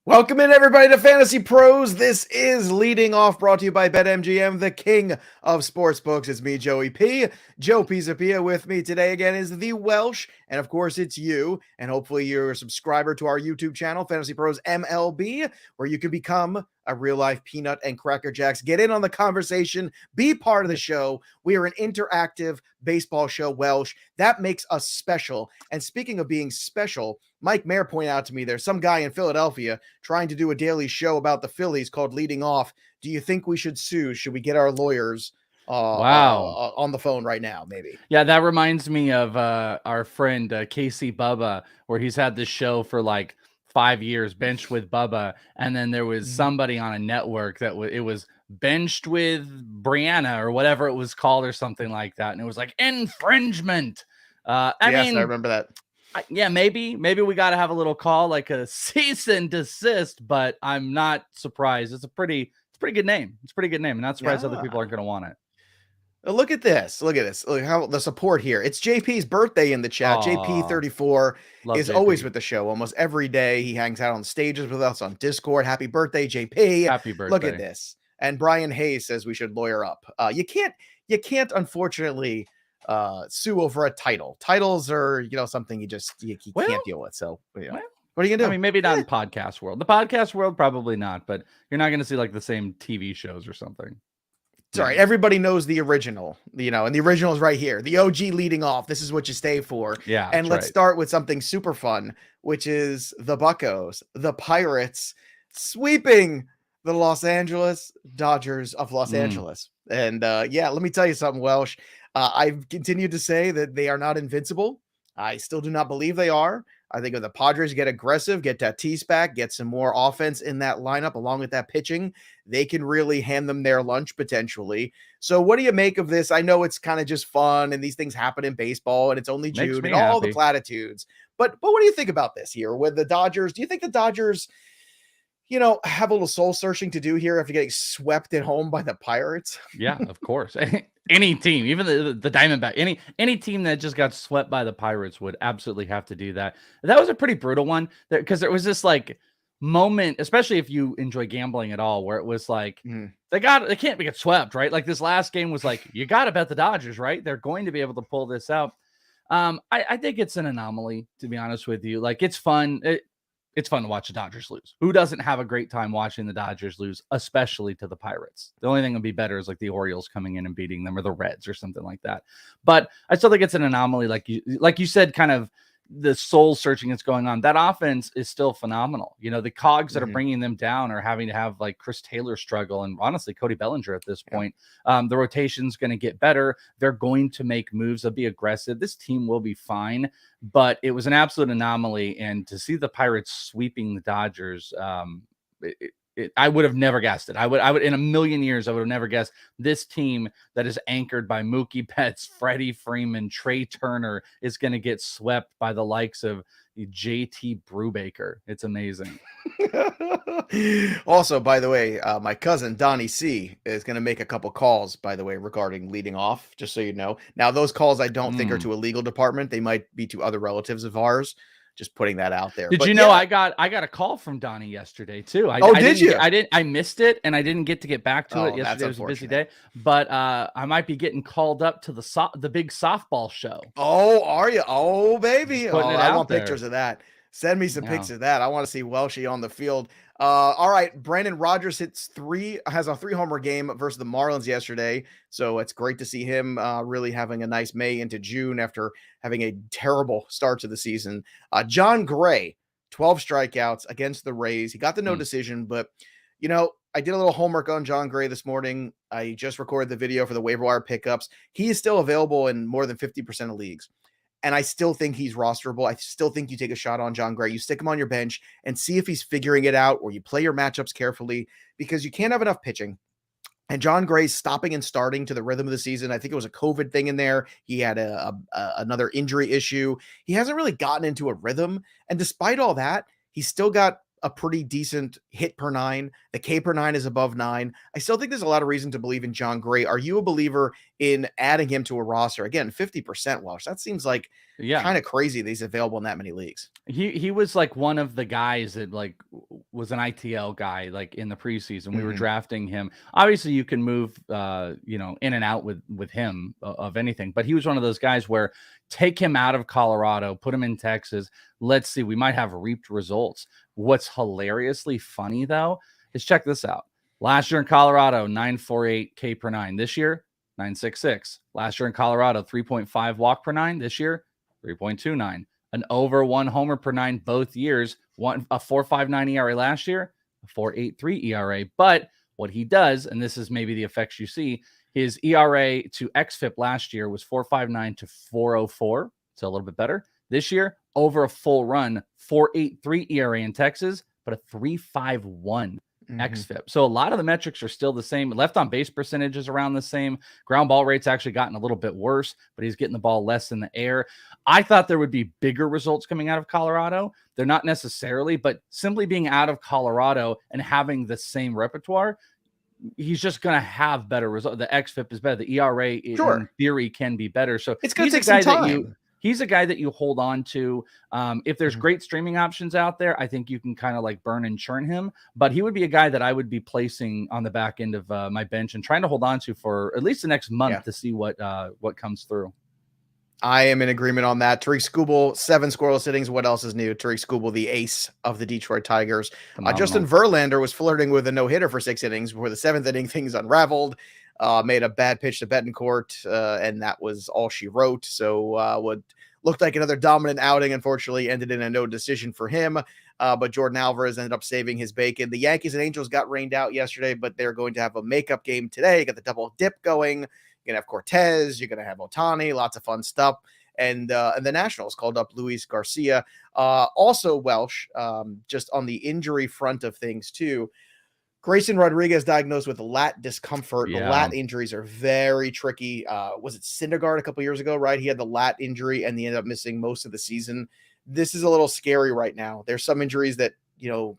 Welcome in, everybody, to Fantasy Pros. This is Leading Off, brought to you by BetMGM, the king of sportsbooks. It's me, Joey P. Joe Pizzapia. With me today again is the Welsh, and of course it's you, and hopefully you're a subscriber to our YouTube channel, Fantasy Pros MLB, where you can become a real-life peanut and cracker jacks. Get in on the conversation, be part of the show. We are an interactive baseball show, Welsh. That makes us special. And speaking of being special, Mike Mayer pointed out to me there's some guy in Philadelphia trying to do a daily show about the Phillies called Leading Off. Do you think we should sue? Should we get our lawyers on the phone right now, maybe? Yeah, that reminds me of our friend Casey Bubba, where he's had this show for like 5 years, Benched with Bubba, and then there was somebody on a network that it was Benched with Brianna or whatever it was called or something like that, and it was like infringement. I mean, I remember that. Yeah, maybe we got to have a little call, like a cease and desist, but I'm not surprised. It's a pretty good name. It's a pretty good name. I'm not surprised other people aren't going to want it. Look at this. Look how the support here. It's JP's birthday in the chat. JP 34 is JP. Always with the show almost every day. He hangs out on stages with us on Discord. Happy birthday, JP. Happy birthday. Look at this. And Brian Hayes says we should lawyer up. You can't unfortunately sue over a title. Titles are, something you can't deal with. So what are you gonna do? I mean, maybe not in podcast world. The podcast world, probably not, but you're not gonna see like the same TV shows or something. Sorry, everybody knows the original, and the original is right here. The OG Leading Off. This is what you stay for. Yeah. And let's start with something super fun, which is the Buccos, the Pirates, sweeping the Los Angeles Dodgers of Los Angeles. And let me tell you something, Welsh. I've continued to say that they are not invincible. I still do not believe they are. I think if the Padres get aggressive, get Tatis back, get some more offense in that lineup along with that pitching, they can really hand them their lunch potentially. So what do you make of this? I know it's kind of just fun and these things happen in baseball and it's only Makes June me and all the happy. platitudes. But what do you think about this here with the Dodgers? Do you think the Dodgers, have a little soul searching to do here after getting swept at home by the Pirates? Yeah, of course. Any team, even the Diamondback, any team that just got swept by the Pirates would absolutely have to do that. That was a pretty brutal one because there was this like moment, especially if you enjoy gambling at all, where it was like Mhm. they can't get swept, right? Like this last game was like you got to bet the Dodgers, right? They're going to be able to pull this out. I think it's an anomaly, to be honest with you. Like it's fun. It's fun to watch the Dodgers lose. Who doesn't have a great time watching the Dodgers lose, especially to the Pirates? The only thing that would be better is like the Orioles coming in and beating them or the Reds or something like that. But I still think it's an anomaly. Like you said, kind of the soul searching that's going on. That offense is still phenomenal. The cogs that are bringing them down are having to have like Chris Taylor struggle and honestly Cody Bellinger at this point. The rotation's going to get better. They're going to make moves. They'll be aggressive. This team will be fine, but it was an absolute anomaly. And to see the Pirates sweeping the Dodgers, I would have never guessed it. I would in a million years, I would have never guessed this team that is anchored by Mookie Betts, Freddie Freeman, Trey Turner is going to get swept by the likes of JT Brubaker. It's amazing. Also, by the way, my cousin Donnie C is going to make a couple calls, by the way, regarding leading off, just so you know. Now, those calls I don't think are to a legal department. They might be to other relatives of ours. Just putting that out there. Did but you know I got a call from Donnie yesterday too? Did you? I missed it and I didn't get to get back to it yesterday. It was a busy day, but I might be getting called up to the big softball show. Oh, are you? Oh, baby. I want there. pictures of that. Send me some pics of that. I want to see Welshie on the field. All right. Brandon Rogers has a 3-homer game versus the Marlins yesterday. So it's great to see him really having a nice May into June after having a terrible start to the season. John Gray, 12 strikeouts against the Rays. He got the no decision, but I did a little homework on John Gray this morning. I just recorded the video for the waiver wire pickups. He is still available in more than 50% of leagues. And I still think he's rosterable. I still think you take a shot on John Gray. You stick him on your bench and see if he's figuring it out, or you play your matchups carefully because you can't have enough pitching. And John Gray's stopping and starting to the rhythm of the season. I think it was a COVID thing in there. He had another injury issue. He hasn't really gotten into a rhythm. And despite all that, he's still got a pretty decent hit per 9. The K per 9 is above 9. I still think there's a lot of reason to believe in John Gray. Are you a believer in adding him to a roster? Again, 50%, Welsh. That seems like kind of crazy that he's available in that many leagues. He was like one of the guys that like was an ITL guy like in the preseason. We were drafting him. Obviously, you can move in and out with him of anything, but he was one of those guys where take him out of Colorado, put him in Texas. Let's see, we might have reaped results. What's hilariously funny though is check this out. Last year in Colorado, 9.48 K per 9. This year, 9.66. Last year in Colorado, 3.5 walk per 9. This year, 3.29. An over 1 homer per 9 both years. A 4.59 ERA last year, a 4.83 ERA. But what he does, and this is maybe the effects you see, his ERA to xFIP last year was 4.59 to 4.04. So a little bit better. This year, over a full run, 4.83 ERA in Texas, but a 3.51 xFIP. So a lot of the metrics are still the same. Left on base percentage is around the same. Ground ball rate's actually gotten a little bit worse, but he's getting the ball less in the air. I thought there would be bigger results coming out of Colorado. They're not necessarily, but simply being out of Colorado and having the same repertoire, he's just going to have better results. The xFIP is better. The ERA in theory can be better. So it's going to take some time. He's a guy that you hold on to. If there's great streaming options out there, I think you can kind of like burn and churn him. But he would be a guy that I would be placing on the back end of my bench and trying to hold on to for at least the next month to see what comes through. I am in agreement on that. Tariq Skubal, 7 scoreless innings. What else is new? Tariq Skubal, the ace of the Detroit Tigers. Justin Verlander was flirting with a no-hitter for 6 innings before the 7th inning things unraveled. Made a bad pitch to Betancourt, and that was all she wrote. So what looked like another dominant outing, unfortunately, ended in a no decision for him. But Jordan Alvarez ended up saving his bacon. The Yankees and Angels got rained out yesterday, but they're going to have a makeup game today. Got the double dip going. You're gonna have Cortez, you're gonna have Otani, lots of fun stuff. And the Nationals called up Luis Garcia. Also Welsh, just on the injury front of things too. Grayson Rodriguez diagnosed with lat discomfort. The lat injuries are very tricky. Was it Syndergaard a couple years ago, right? He had the lat injury and he ended up missing most of the season. This is a little scary right now. There's some injuries that,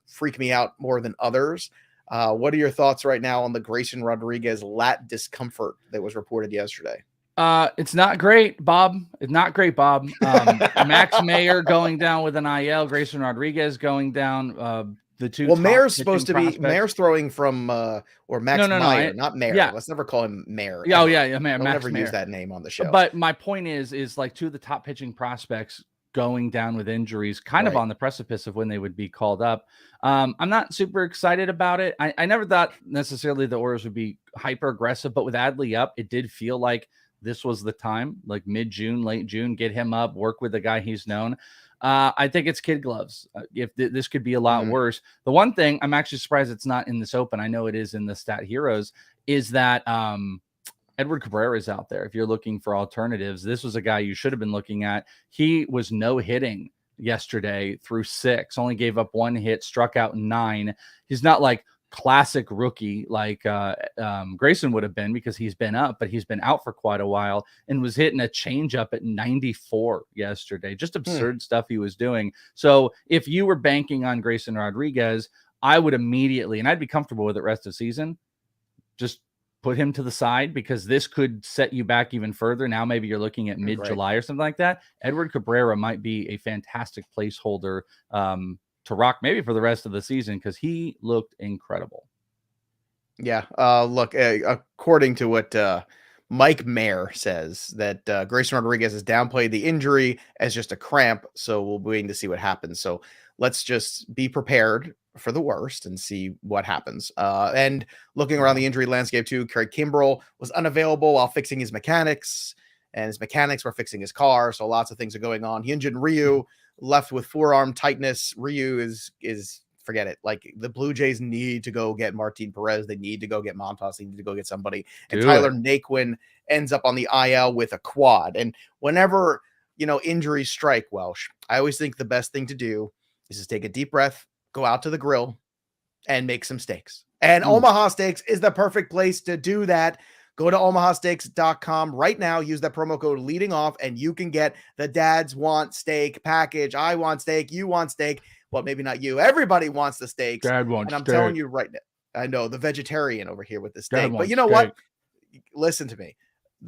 freak me out more than others. What are your thoughts right now on the Grayson Rodriguez lat discomfort that was reported yesterday? It's not great, Bob. It's not great, Bob. Max Mayer going down with an IL, Grayson Rodriguez going down. The two. Well, Mayer's supposed to be Mayer's throwing from or Max Meyer, not Mayer. Yeah. Let's never call him Mayer. Yeah, Mayer. Don't ever use that name on the show. But my point is like two of the top pitching prospects going down with injuries, kind of on the precipice of when they would be called up. I'm not super excited about it. I never thought necessarily the Orioles would be hyper aggressive, but with Adley up, it did feel like this was the time, like mid-June, late June, get him up, work with the guy he's known. I think it's kid gloves. If this could be a lot worse. The one thing I'm actually surprised it's not in this open, I know it is in the Stat Heroes, is that Edward Cabrera is out there. If you're looking for alternatives, this was a guy you should have been looking at. He was no hitting yesterday through 6, only gave up 1 hit, struck out 9. He's not like classic rookie like Grayson would have been because he's been up, but he's been out for quite a while and was hitting a changeup at 94 yesterday. Just absurd stuff he was doing. So if you were banking on Grayson Rodriguez, I would immediately, and I'd be comfortable with it rest of season, just put him to the side because this could set you back even further. Now maybe you're looking at mid-July or something like that. Edward Cabrera might be a fantastic placeholder to rock maybe for the rest of the season because he looked incredible. Yeah. Look, according to what Mike Mayer says, that Grayson Rodriguez has downplayed the injury as just a cramp. So we'll be waiting to see what happens. So let's just be prepared for the worst and see what happens. And looking around the injury landscape too, Craig Kimbrell was unavailable while fixing his mechanics, and his mechanics were fixing his car. So lots of things are going on. Hyunjin Ryu left with forearm tightness. Ryu is forget it. Like the Blue Jays need to go get Martin Perez. They need to go get Montas. They need to go get somebody. And Tyler Naquin ends up on the IL with a quad. And whenever, injuries strike, Welsh, I always think the best thing to do is just take a deep breath, go out to the grill and make some steaks. And Omaha Steaks is the perfect place to do that. Go to omahasteaks.com right now. Use that promo code leading off and you can get the Dads Want Steak package. I want steak. You want steak. Well, maybe not you. Everybody wants the steaks. Dad wants and I'm steak. telling you right now, I know the vegetarian over here with the steak, but you know what? Listen to me.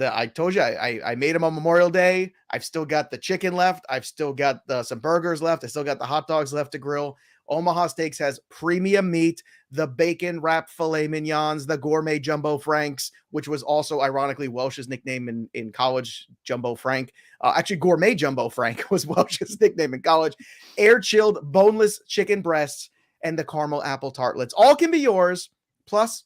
I told you I made them on Memorial Day. I've still got the chicken left. I've still got some burgers left. I still got the hot dogs left to grill. Omaha Steaks has premium meat, the bacon wrapped filet mignons, the gourmet jumbo franks, which was also ironically Welsh's nickname in college, Jumbo Frank. Actually, gourmet jumbo frank was Welsh's nickname in college. Air chilled boneless chicken breasts and the caramel apple tartlets. All can be yours. Plus,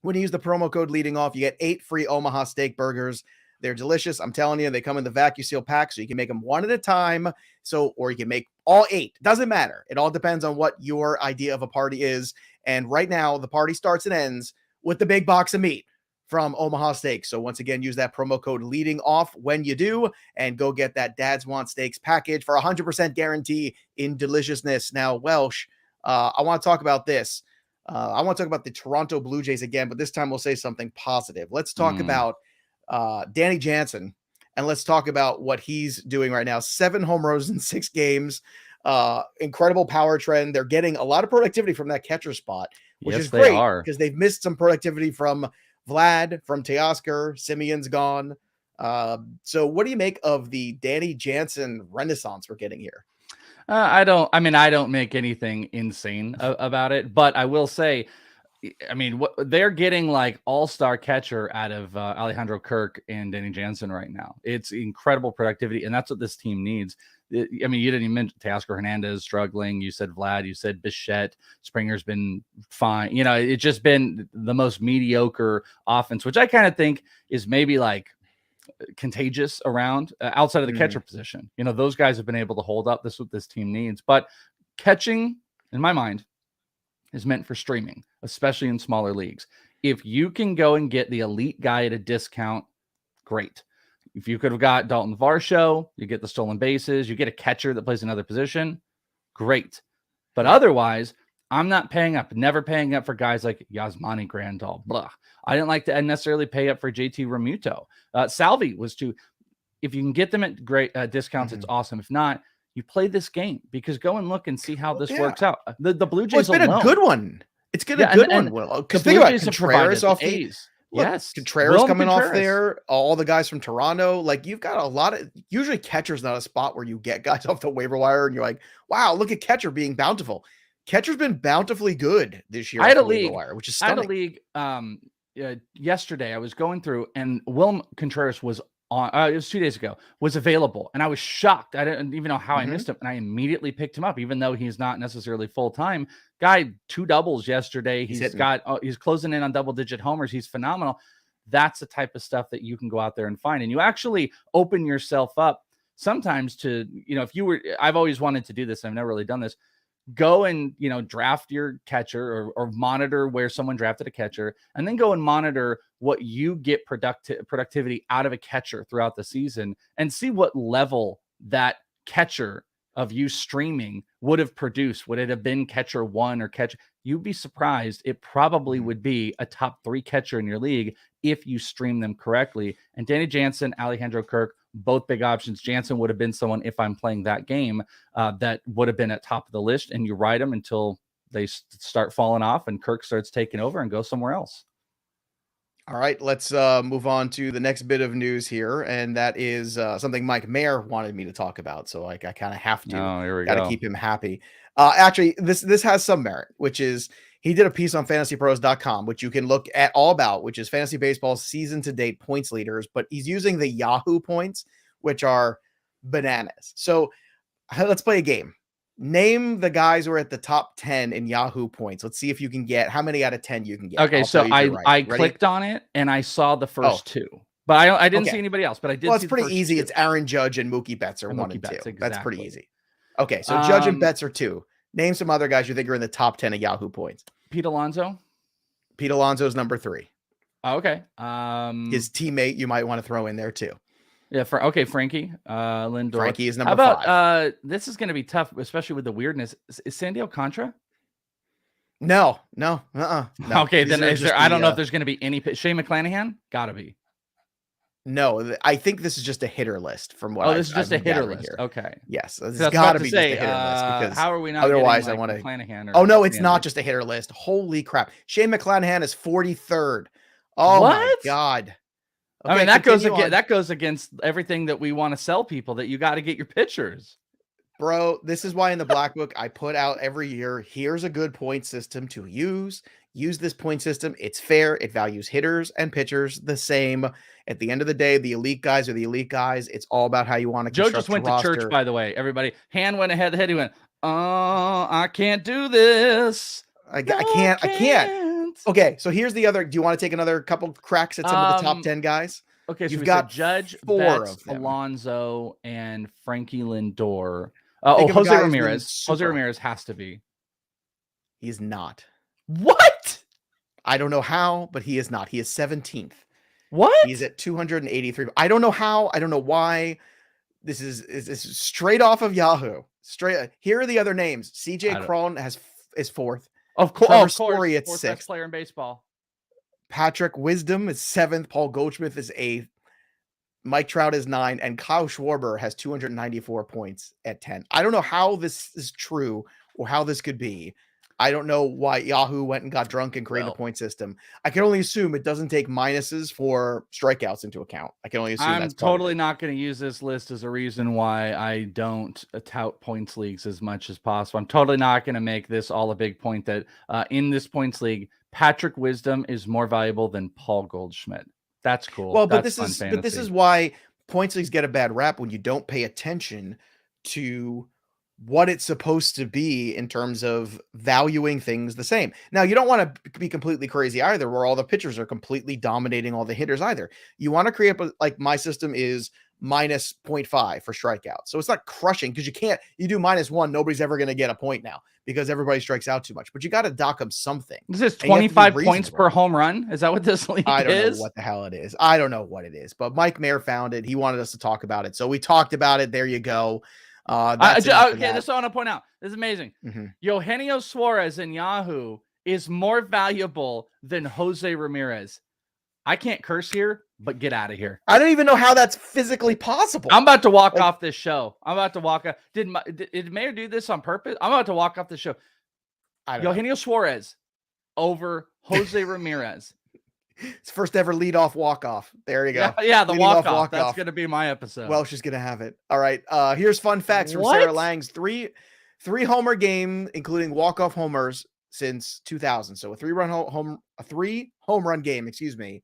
when you use the promo code leading off, you get 8 free Omaha Steak burgers. They're delicious. I'm telling you, they come in the vacuum seal pack, so you can make them one at a time. Or you can make all 8. Doesn't matter. It all depends on what your idea of a party is. And right now, the party starts and ends with the big box of meat from Omaha Steaks. So once again, use that promo code leading off when you do, and go get that Dads Want Steaks package for 100% guarantee in deliciousness. Now, Welsh, I want to talk about this. I want to talk about the Toronto Blue Jays again, but this time we'll say something positive. Let's talk about Danny Jansen, and let's talk about what he's doing right now. 7 home runs in 6 games. Incredible power trend. They're getting a lot of productivity from that catcher spot, which is great because they've missed some productivity from Vlad, from Teoscar. Simeon's gone. So what do you make of the Danny Jansen renaissance we're getting here? I don't make anything insane about it, but I will say, what they're getting like all-star catcher out of Alejandro Kirk and Danny Jansen right now. It's incredible productivity, and that's what this team needs. You didn't even mention Teoscar Hernandez struggling. You said Vlad. You said Bichette. Springer's been fine. It's just been the most mediocre offense, which I kind of think is maybe like contagious around outside of the catcher position. Those guys have been able to hold up. This is what this team needs. But catching, in my mind, is meant for streaming, especially in smaller leagues. If you can go and get the elite guy at a discount great. If you could have got Dalton Varsho, you get the stolen bases, you get a catcher that plays another position, great. But otherwise, I'm not paying up, never paying up for guys like Yasmani Grandal, blah. I didn't like to necessarily pay up for JT Realmuto. Salvi was too, if you can get them at great discounts, it's awesome. If not, you play this game, because go and look and see how this works out. The Blue Jays it's been a good one. It's been a good one. Because think about Contreras off the A's. Yes, Contreras coming off there, all the guys from Toronto. Like, you've got a lot of, usually catcher's not a spot where you get guys off the waiver wire and you're like, wow, look at catcher being bountiful. Catcher's been bountifully good this year. I had a league, wire, which is stunning. I had a league yesterday. I was going through, and Willem Contreras was on. It was 2 days ago. Was available, and I was shocked. I didn't even know how I missed him, and I immediately picked him up, even though he's not necessarily full time. Guy, 2 doubles yesterday. He's closing in on double-digit homers. He's phenomenal. That's the type of stuff that you can go out there and find, and you actually open yourself up sometimes to, if you were. I've always wanted to do this. I've never really done this. Go and, draft your catcher or monitor where someone drafted a catcher, and then go and monitor what you get productivity out of a catcher throughout the season, and see what level that catcher of you streaming would have produced. Would it have been catcher 1 or catcher? You'd be surprised. It probably would be a top 3 catcher in your league if you stream them correctly. And Danny Jansen, Alejandro Kirk, both big options. Jansen would have been someone, if I'm playing that game, that would have been at top of the list, and you ride them until they start falling off and Kirk starts taking over and go somewhere else. All right, let's move on to the next bit of news here, and that is something Mike Mayer wanted me to talk about. So, I kind of have to. Oh, here we go. Got to keep him happy. Actually, this has some merit, which is he did a piece on FantasyPros.com, which you can look at all about, which is fantasy baseball season to date points leaders, but he's using the Yahoo points, which are bananas. So let's play a game. Name the guys who are at the top 10 in Yahoo points. Let's see if you can get how many out of 10 you can get. Okay, so I clicked on it and I saw the first 2, but I didn't see anybody else. But I did. Well, it's pretty first easy. 2. It's Aaron Judge and Mookie Betts are 1 and 2. Exactly. That's pretty easy. Okay, so Judge and Betts are 2. Name some other guys you think are in the top 10 of Yahoo points. Pete Alonso. Pete Alonso's number 3. Oh, okay. His teammate you might want to throw in there too. Yeah, Frankie Lindor. Frankie is number 5. How about this is going to be tough, especially with the weirdness. Is Sandy Alcantara? No. Okay, then I don't know if there's going to be any. Shane McClanahan? Gotta be. No, I think this is just a hitter list from what. This is just a hitter list. Here. Okay. Yes, it's got to be just a hitter list because how are we not? Otherwise, getting, I want to. McClanahan Oh no, it's not just a hitter list. Holy crap! Shane McClanahan is 43rd. Oh my god. Okay, I mean, that goes against everything that we want to sell people, that you got to get your pitchers. Bro, this is why in the Black Book I put out every year, here's a good point system to use. Use this point system. It's fair. It values hitters and pitchers the same. At the end of the day, the elite guys are the elite guys. It's all about how you want to Joe just went to church, by the way. Everybody, hand went ahead. The head, he went, oh, I can't do this. I can't. Okay, so here's the other. Do you want to take another couple cracks at some of the top 10 guys? Okay, so you've got Judge, 4 Betts, of them. Alonso, and Frankie Lindor. Jose Ramirez. Jose Ramirez has to be. He's not. What? I don't know how, but he is not. He is 17th. What? He's at 283. I don't know how. I don't know why. This is straight off of Yahoo. Straight. Here are the other names. CJ Cron is 4th. Of course. Story at 4th 6th. Best player in baseball. Patrick Wisdom is 7th. Paul Goldschmidt is 8th. Mike Trout is 9, and Kyle Schwarber has 294 points at 10. I don't know how this is true or how this could be. I don't know why Yahoo went and got drunk and created a point system. I can only assume it doesn't take minuses for strikeouts into account. I can only assume that's totally not going to use this list as a reason why I don't tout points leagues as much as possible. I'm totally not going to make this all a big point that in this points league, Patrick Wisdom is more valuable than Paul Goldschmidt. That's cool. Well, but this is why points leagues get a bad rap when you don't pay attention to what it's supposed to be in terms of valuing things the same. Now, you don't want to be completely crazy either, where all the pitchers are completely dominating all the hitters either. You want to create like my system is minus 0.5 for strikeouts. So it's not crushing because you do -1. Nobody's ever going to get a point now because everybody strikes out too much, but you got to dock them something. This is 25 points per home run. Is that what this league is? I don't know what the hell it is. I don't know what it is, but Mike Mayer found it. He wanted us to talk about it. So we talked about it. There you go. Okay, this is what I want to point out. This is amazing. Mm-hmm. Eugenio Suarez in Yahoo is more valuable than Jose Ramirez. I can't curse here, but get out of here. I don't even know how that's physically possible. I'm about to walk off this show. I'm about to walk off. Did Mayer do this on purpose? I'm about to walk off the show. Eugenio Suarez over Jose Ramirez. It's first ever leadoff walk-off. There you go. Yeah, the walk-off. That's going to be my episode. Welsh is going to have it. All right. Here's fun facts from Sarah Lang's three homer game, including walk-off homers since 2000. So a three home run game, excuse me.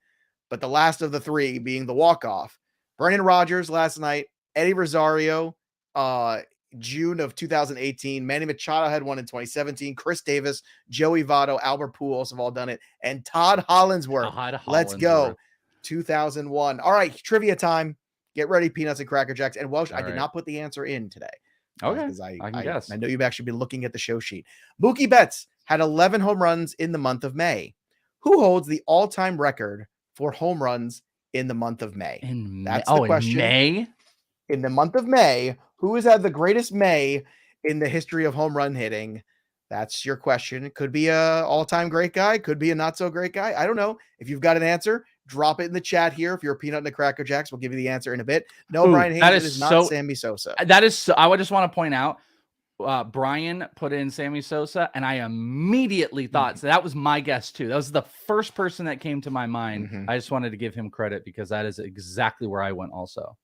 But the last of the three being the walk-off. Brendan Rodgers last night, Eddie Rosario, June of 2018. Manny Machado had one in 2017. Chris Davis, Joey Votto, Albert Pujols have all done it. And Todd Hollandsworth. Let's go. 2001. All right, trivia time. Get ready, Peanuts and Cracker Jacks. And Welsh, I did not put the answer in today. Okay, because I can guess. I know you've actually been looking at the show sheet. Mookie Betts had 11 home runs in the month of May. Who holds the all-time record for home runs in the month of May? That's the question. In May? In the month of May, who has had the greatest May in the history of home run hitting? That's your question. It could be a all-time great guy. Could be a not-so-great guy. I don't know. If you've got an answer, drop it in the chat here. If you're a Peanut and a Cracker Jacks, we'll give you the answer in a bit. No, Brian Hayes is not Sammy Sosa. That is so, I would just want to point out, Brian put in Sammy Sosa, and I immediately thought, so that was my guess too. That was the first person that came to my mind. I just wanted to give him credit because that is exactly where I went also.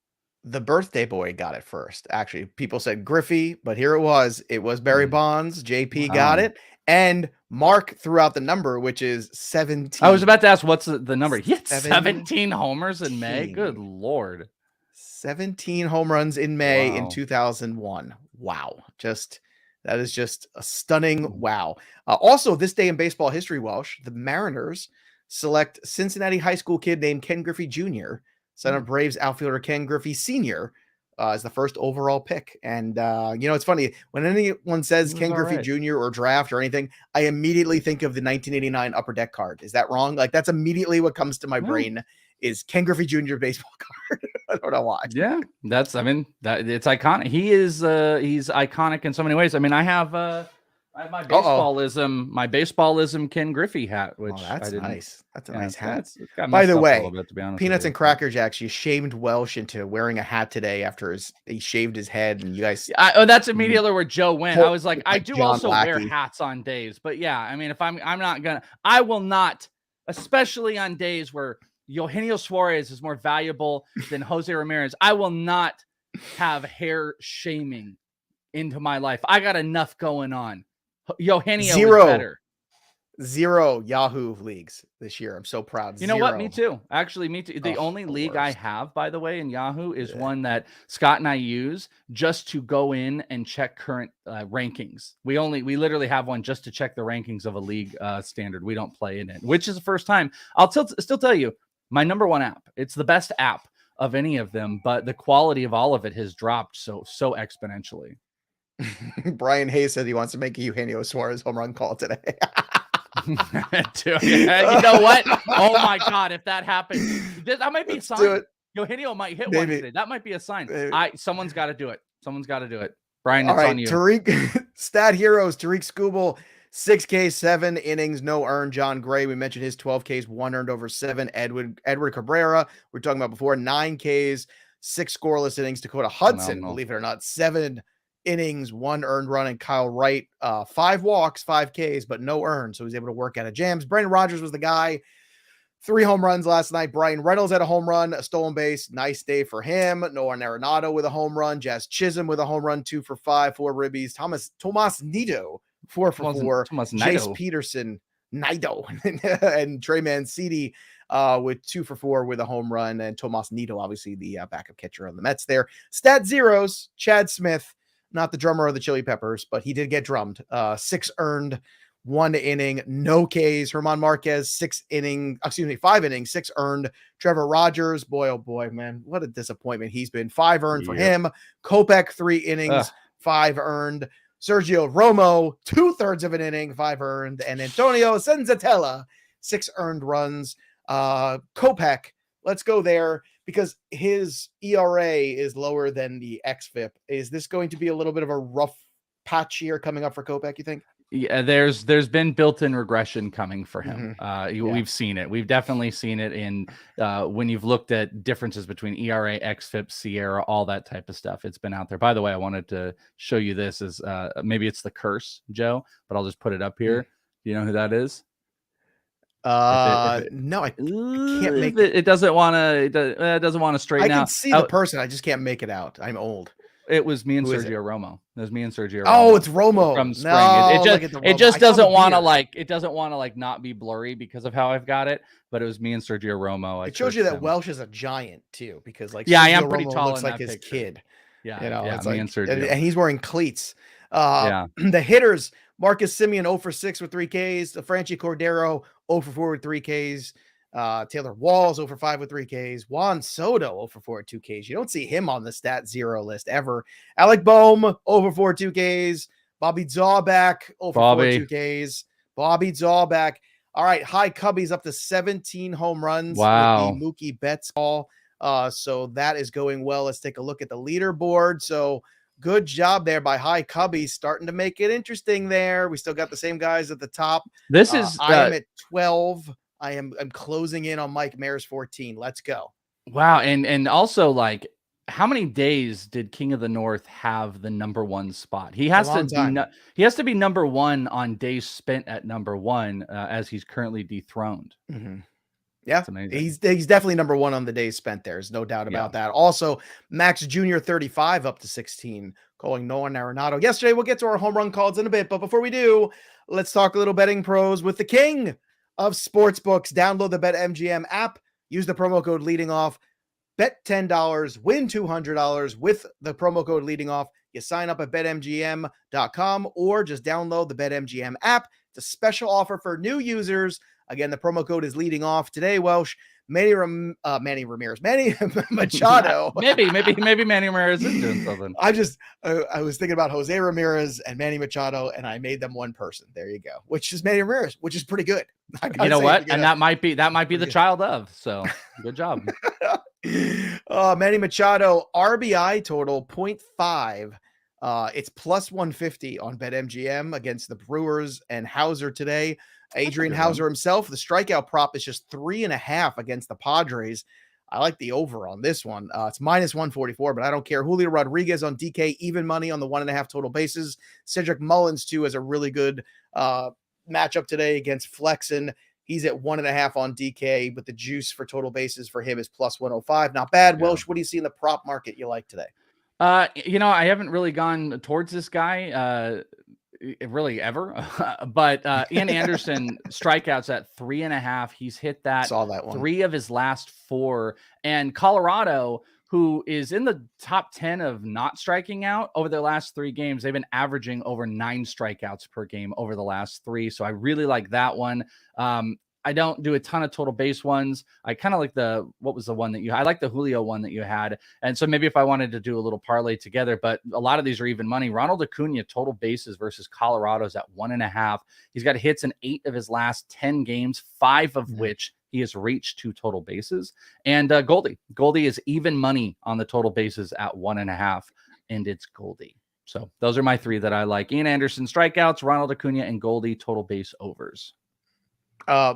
The birthday boy got it first. Actually, people said Griffey, but here it was. It was Barry Bonds. JP got it. And Mark threw out the number, which is 17. I was about to ask, what's the number? He had 17 homers in May. Good Lord. 17 home runs in May in 2001. Wow. That is just a stunning wow. Also, this day in baseball history, Welsh, the Mariners select Cincinnati high school kid named Ken Griffey Jr., son of Braves outfielder Ken Griffey Sr., as the first overall pick. And, it's funny. When anyone says Ken Griffey Jr. or draft or anything, I immediately think of the 1989 Upper Deck card. Is that wrong? Like, that's immediately what comes to my brain is Ken Griffey Jr. baseball card. I don't know why. Yeah, it's iconic. He's iconic in so many ways. I mean, I have my baseballism Ken Griffey hat, which that's nice. That's a nice hat. It's By the way, bit, to be honest Peanuts and Cracker Jacks, you shamed Welsh into wearing a hat today after he shaved his head, and you guys. That's immediately where Joe went. I was like, I do also wear hats on days, but yeah, I mean, if I will not, especially on days where Eugenio Suarez is more valuable than Jose Ramirez, I will not have hair shaming into my life. I got enough going on. Eugenio is better. 0 Yahoo leagues this year. I'm so proud. You know what? Me too. Actually, me too. The only league I have, by the way, in Yahoo is one that Scott and I use just to go in and check current rankings. We literally have one just to check the rankings of a league standard. We don't play in it, which is the first time. I'll still tell you, my number one app. It's the best app of any of them, but the quality of all of it has dropped so exponentially. Brian Hayes said he wants to make a Eugenio Suarez home run call today. You know what? Oh my God! If that happens, that might be a sign. Eugenio might hit one today. That might be a sign. Someone's got to do it. Someone's got to do it. Brian, it's on you. Tariq, Stat Heroes, Tariq Skubal, 6Ks, 7 innings, no earned. John Gray, we mentioned his 12Ks, 1 earned over 7. Edward Cabrera, we were talking about before, 9Ks, 6 scoreless innings. Dakota Hudson, believe it or not, 7 innings, 1 earned run. And Kyle Wright, 5 walks, 5 Ks, but no earned. So he was able to work out of jams. Brendan Rodgers was the guy. 3 home runs last night. Brian Reynolds had a home run, a stolen base. Nice day for him. Noah Arenado with a home run. Jazz Chisholm with a home run, 2 for 5, 4 ribbies. Tomas Nido, 4 for 4. Chase Peterson, Nido, and Trey Mancini with 2 for 4 with a home run. And Tomas Nido, obviously the backup catcher on the Mets there. Stat zeros, Chad Smith, not the drummer of the Chili Peppers, but he did get drummed. 6 earned, 1 inning, no Ks. Herman Marquez, 5 innings, 6 earned. Trevor Rogers, boy, oh boy, man, what a disappointment he's been. 5 earned for him. Kopech, 3 innings, 5 earned. Sergio Romo, 2/3 of an inning, 5 earned. And Antonio Senzatella, 6 earned runs. Kopech, let's go there because his ERA is lower than the xFIP. Is this going to be a little bit of a rough patch here coming up for Kopech, you think? Yeah, there's been built-in regression coming for him. We've seen it. We've definitely seen it in when you've looked at differences between ERA, xFIP, Sierra, all that type of stuff. It's been out there. By the way, I wanted to show you this as maybe it's the curse, Joe, but I'll just put it up here. Do you know who that is? No, I can't make it. It doesn't want to. It doesn't want to straighten out. I can see the person. I just can't make it out. I'm old. It was me and Sergio Romo. It was me and Sergio Romo. Oh, it's Romo from spring. No, it just doesn't want to like not be blurry because of how I've got it. But it was me and Sergio Romo. It shows you that Welsh is a giant too, because like Sergio I am pretty Romo tall. Looks like his picture. kid. Yeah, you know, it's me like, and Sergio, and he's wearing cleats. The hitters: Marcus Semien 0 for 6 with 3 Ks. Franchi Cordero 0 for 4 with 3 Ks. Taylor Walls 0 for 5 with 3 Ks. Juan Soto 0 for 4 with 2 Ks. You don't see him on the stat zero list ever. Alec Boehm 0 for 4 2 Ks. Bobby Zawback 0 for 4 2 Ks. Bobby Zawback. All right, High Cubby's up to 17 home runs. Wow. With the Mookie Betts call. So that is going well. Let's take a look at the leaderboard. So good job there by High Cubby, starting to make it interesting there. We still got the same guys at the top. This is I am at 12. I'm closing in on Mike Mayer's 14. Let's go. Wow. And also, like, how many days did King of the North have the #1 spot? He has to be number 1 on days spent at number 1 as he's currently dethroned. Yeah, he's definitely number 1 on the days spent. There's no doubt about that. Also, Max Jr. 35 up to 16, calling Nolan Arenado. Yesterday, we'll get to our home run calls in a bit, but before we do, let's talk a little betting pros with the king of sportsbooks. Download the BetMGM app. Use the promo code leading off. Bet $10, win $200 with the promo code leading off. You sign up at betmgm.com or just download the BetMGM app. It's a special offer for new users. Again, the promo code is leading off today. Welsh, Manny Machado. maybe Manny Ramirez is doing something. I was thinking about Jose Ramirez and Manny Machado, and I made them one person. There you go. Which is Manny Ramirez, which is pretty good. You know what? And that might be the child of. So good job. Manny Machado RBI total 0.5. It's plus 150 on BetMGM against the Brewers and Hauser today. Adrian Hauser himself, the strikeout prop is just 3.5 against the Padres. I like the over on this one. It's minus 144, but I don't care. Julio Rodriguez on DK, even money on the 1.5 total bases. Cedric Mullins, too, has a really good matchup today against Flexen. He's at 1.5 on DK, but the juice for total bases for him is plus 105. Not bad. Yeah. Welsh, what do you see in the prop market you like today? I haven't really gone towards this guy really ever, but Ian Anderson strikeouts at 3.5. He's hit that. Saw that one. 3 of his last 4, and Colorado, who is in the top 10 of not striking out over their last 3 games, they've been averaging over 9 strikeouts per game over the last 3. So I really like that one. I don't do a ton of total base ones. I kind of like what was the one that I like the Julio one that you had. And so maybe if I wanted to do a little parlay together, but a lot of these are even money. Ronald Acuna total bases versus Colorado's at 1.5. He's got hits in 8 of his last 10 games, 5 of which he has reached 2 total bases. And Goldie is even money on the total bases at 1.5, and it's Goldie. So those are my 3 that I like. Ian Anderson strikeouts, Ronald Acuna, and Goldie total base overs.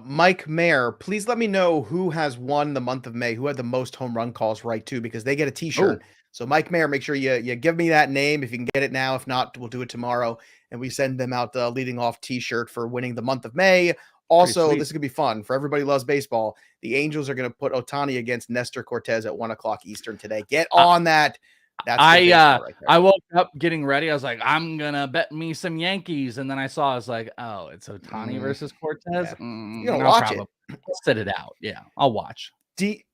Mike Mayer, please let me know who has won the month of May, who had the most home run calls right too, because they get a t-shirt. So Mike Mayer, make sure you give me that name if you can get it now. If not, we'll do it tomorrow, and we send them out the leading off t-shirt for winning the month of May. Also, this is gonna be fun for everybody who loves baseball. The Angels are gonna put Ohtani against Nestor Cortez at 1:00 Eastern today. Get on that. I woke up getting ready. I was like, I'm gonna bet me some Yankees, and then I was like, oh, it's Ohtani versus Cortez. You don't watch it. I'll sit it out. Yeah, I'll watch. Keep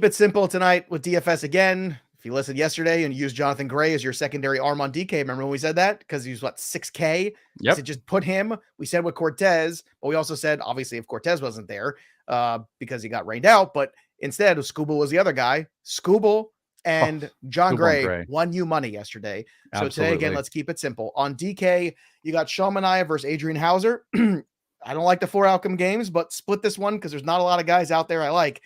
it simple tonight with DFS again. If you listened yesterday and used Jonathan Gray as your secondary arm on DK, remember when we said that? Because he was, what, 6K? Yep. We said just put him. We said with Cortez, but we also said, obviously, if Cortez wasn't there because he got rained out, but instead, Scooble was the other guy. Scooble and John Gray won you money yesterday. So today, again, let's keep it simple. On DK, you got Sean Mania versus Adrian Hauser. I don't like the 4 outcome games, but split this one because there's not a lot of guys out there I like.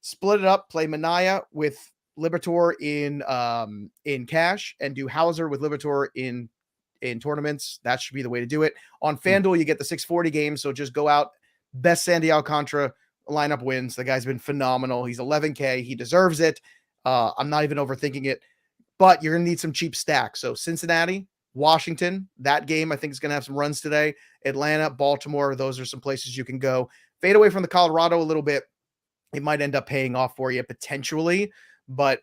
Split it up, play Mania with Libertor in cash, and do Hauser with Libertor in tournaments. That should be the way to do it. On FanDuel, you get the 640 game, so just go out. Best Sandy Alcantara lineup wins. The guy's been phenomenal. He's 11K. He deserves it. I'm not even overthinking it, but you're going to need some cheap stacks. So Cincinnati, Washington, that game I think is going to have some runs today. Atlanta, Baltimore, those are some places you can go. Fade away from the Colorado a little bit. It might end up paying off for you potentially, but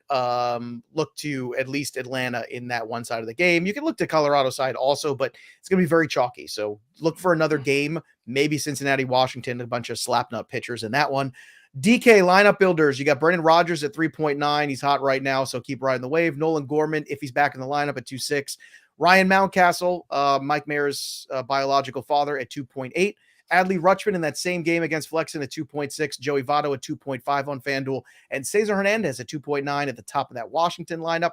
look to at least Atlanta in that one side of the game. You can look to Colorado side also, but it's going to be very chalky. So look for another game, maybe Cincinnati, Washington, a bunch of slapnut pitchers in that one. DK lineup builders. You got Brendan Rodgers at 3.9. He's hot right now, so keep riding the wave. Nolan Gorman, if he's back in the lineup, at 2.6. Ryan Mountcastle, Mike Mayer's biological father, at 2.8. Adley Rutschman in that same game against Flexen at 2.6. Joey Votto at 2.5 on FanDuel. And Cesar Hernandez at 2.9 at the top of that Washington lineup.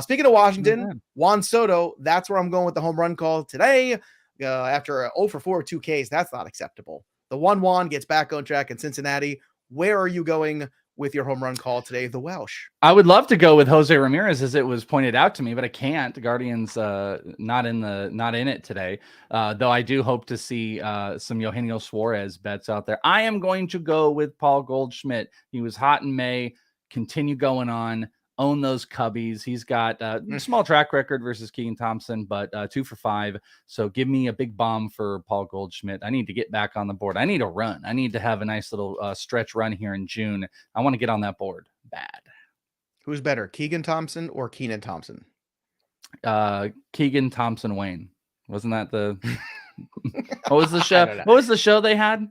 Speaking of Washington, Juan Soto, that's where I'm going with the home run call today. After 0 for 4 with 2 Ks, that's not acceptable. The Juan gets back on track in Cincinnati. Where are you going with your home run call today, the Welsh? I would love to go with Jose Ramirez, as it was pointed out to me, but I can't. The Guardians not in it today. Though I do hope to see some Eugenio Suarez bets out there. I am going to go with Paul Goldschmidt. He was hot in May. Continue going on. Own those Cubbies. He's got a small track record versus Keegan Thompson, but 2 for 5. So give me a big bomb for Paul Goldschmidt. I need to get back on the board. I need a run. I need to have a nice little stretch run here in June. I want to get on that board bad. Who's better, Keegan Thompson or Keenan Thompson? Keegan Thompson Wayne. Wasn't that the what was the show? What was the show they had?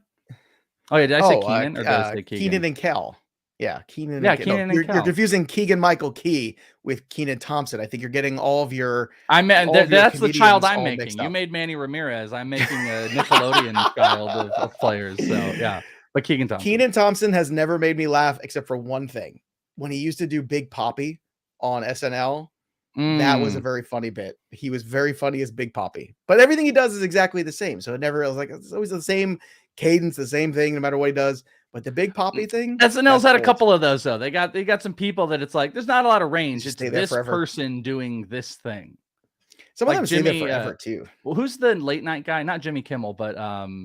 Oh yeah, did I say Keenan or did I say Keegan? Keenan and Kel. Yeah, Keenan. Yeah, Keenan. You're confusing Keegan Michael Key with Keenan Thompson. I think you're getting all of your. I meant that's the child I'm making. You made Manny Ramirez. I'm making a Nickelodeon child of players. So yeah, but Keegan Thompson. Keenan Thompson has never made me laugh except for one thing. When he used to do Big Papi on SNL, that was a very funny bit. He was very funny as Big Papi, but everything he does is exactly the same. So it never was like it's always the same cadence, the same thing, no matter what he does. But the Big Papi thing, SNL's had a couple of those though. They got some people that it's like there's not a lot of range. It's this forever. person doing this thing. Some of them stay there forever too. Well, who's the late night guy? Not Jimmy Kimmel, but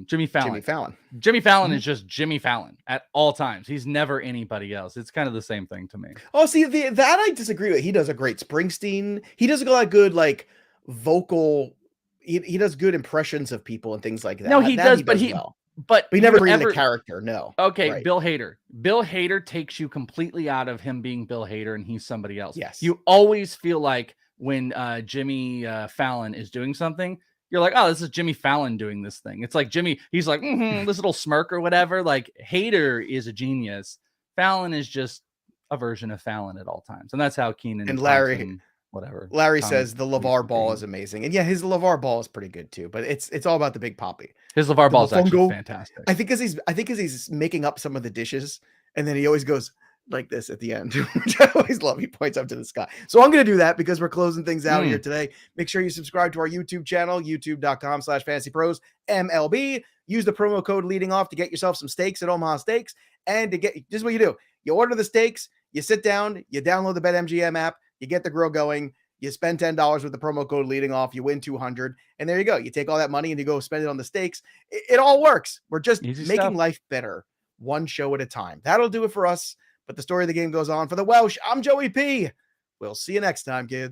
Jimmy Fallon. Jimmy Fallon is just Jimmy Fallon at all times. He's never anybody else. It's kind of the same thing to me. Oh, see, that I disagree with. He does a great Springsteen. He does a lot of good like vocal. He does good impressions of people and things like that. No, he does, but he never bring the character. No. Okay, right. Bill Hader. Bill Hader takes you completely out of him being Bill Hader and he's somebody else. Yes. You always feel like when Jimmy Fallon is doing something, you're like, oh, this is Jimmy Fallon doing this thing. It's like Jimmy, he's like, this little smirk or whatever. Like Hader is a genius. Fallon is just a version of Fallon at all times. And that's how Keenan and Larry Thompson, whatever. Larry says the LeVar Ball is amazing. And yeah, his LeVar Ball is pretty good too, but it's all about the Big Papi. His LeVar Ball is actually fantastic. I think because he's making up some of the dishes and then he always goes like this at the end, which I always love. He points up to the sky. So I'm going to do that because we're closing things out here today. Make sure you subscribe to our YouTube channel, youtube.com/FantasyPros MLB. Use the promo code leading off to get yourself some steaks at Omaha Steaks. And to get, this is what you do. You order the steaks, you sit down, you download the BetMGM app, you get the grill going, you spend $10 with the promo code leading off, you win $200, and there you go. You take all that money and you go spend it on the steaks. It all works. We're just making life better one show at a time. That'll do it for us. But the story of the game goes on. For the Welsh, I'm Joey P. We'll see you next time, kids.